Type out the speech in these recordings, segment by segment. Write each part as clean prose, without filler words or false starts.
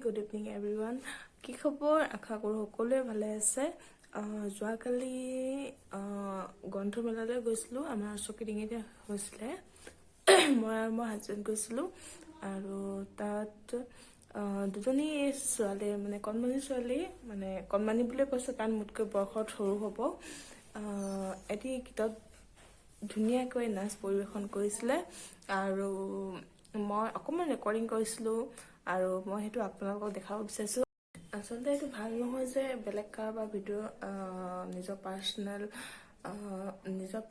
Good evening everyone. কি খবৰ? আশা কৰোঁ সকলোৱে ভালে আছে। যোৱাকালি গ্ৰন্থমেলালৈ গৈছিলোঁ। আমাৰ চকীডিঙিতে হৈছিলে। মই আৰু মোৰ হাজবেণ্ড গৈছিলোঁ আৰু তাত দুজনী ছোৱালী মানে কণমানি ছোৱালী, মানে কণমানি বুলিয়ে কৈছোঁ কাৰণ মোতকৈ বয়সত সৰু হ'ব, এটি গীতত ধুনীয়াকৈ নাচ পৰিৱেশন কৰিছিলে আৰু মই অকণমান ৰেকৰ্ডিং কৰিছিলোঁ আৰু মই সেইটো আপোনালোকক দেখাব বিচাৰিছোঁ। আচলতে এইটো ভাল নহয় যে বেলেগ কাৰোবাৰ ভিডিঅ' নিজৰ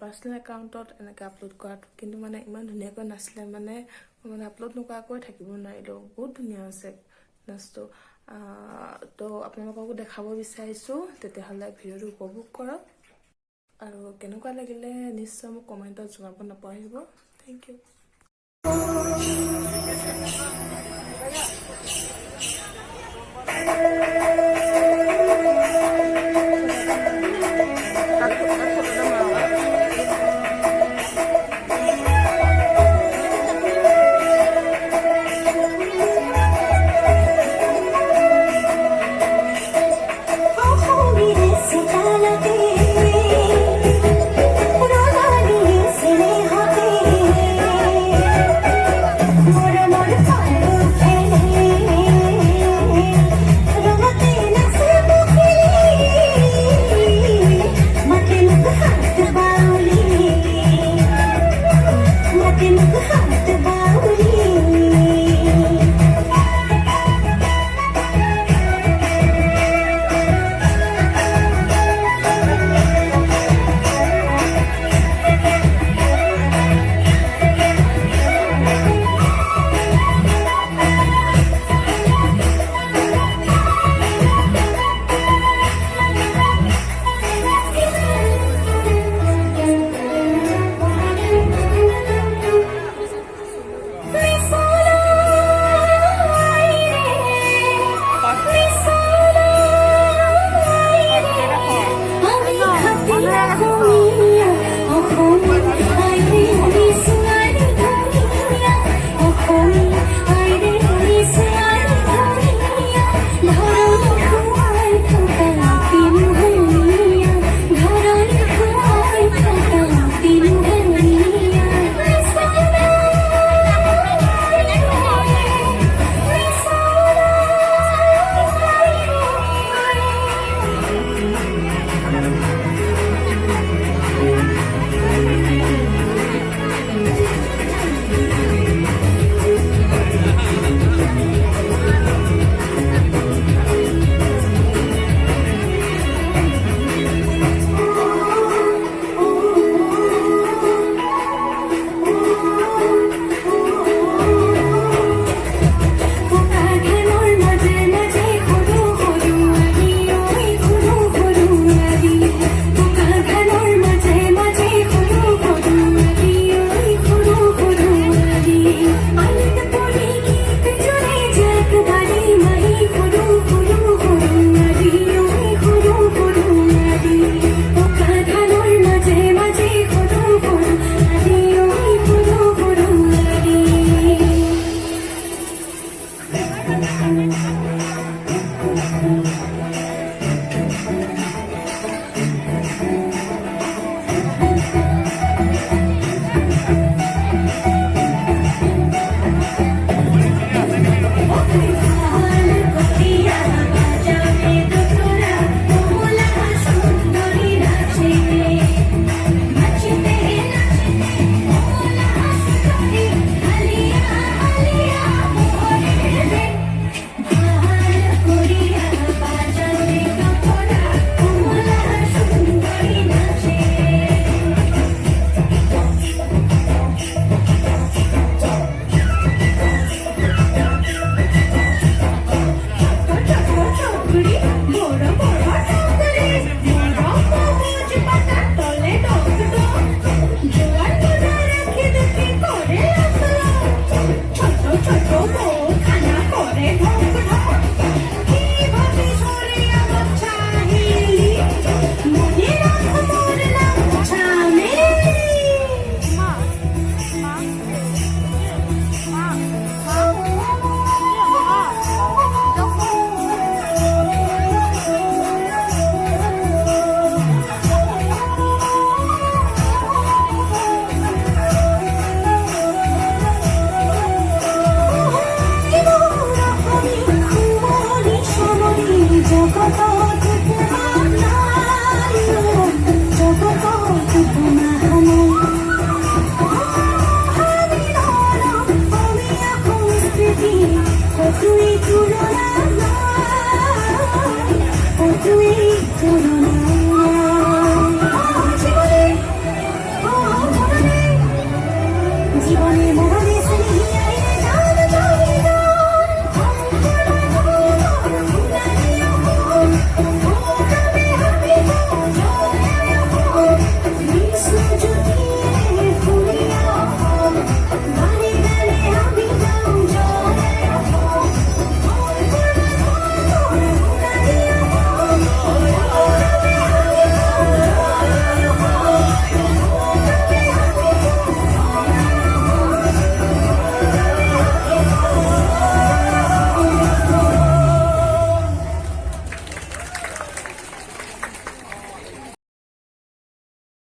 পাৰ্চনেল একাউণ্টত এনেকৈ আপলোড কৰাটো, কিন্তু মানে ইমান ধুনীয়াকৈ নাছিলে, মানে আপলোড নকৰাকৈ থাকিব নোৱাৰিলোঁ। বহুত ধুনীয়া হৈছে নাচটো। তো আপোনালোককো দেখাব বিচাৰিছোঁ। তেতিয়াহ'লে ভিডিঅ'টো উপভোগ কৰক আৰু কেনেকুৱা লাগিলে নিশ্চয় মোক কমেণ্টত জনাব নাপাহৰিব। Thank you. তুলনা হয়, ও তুই তুলনা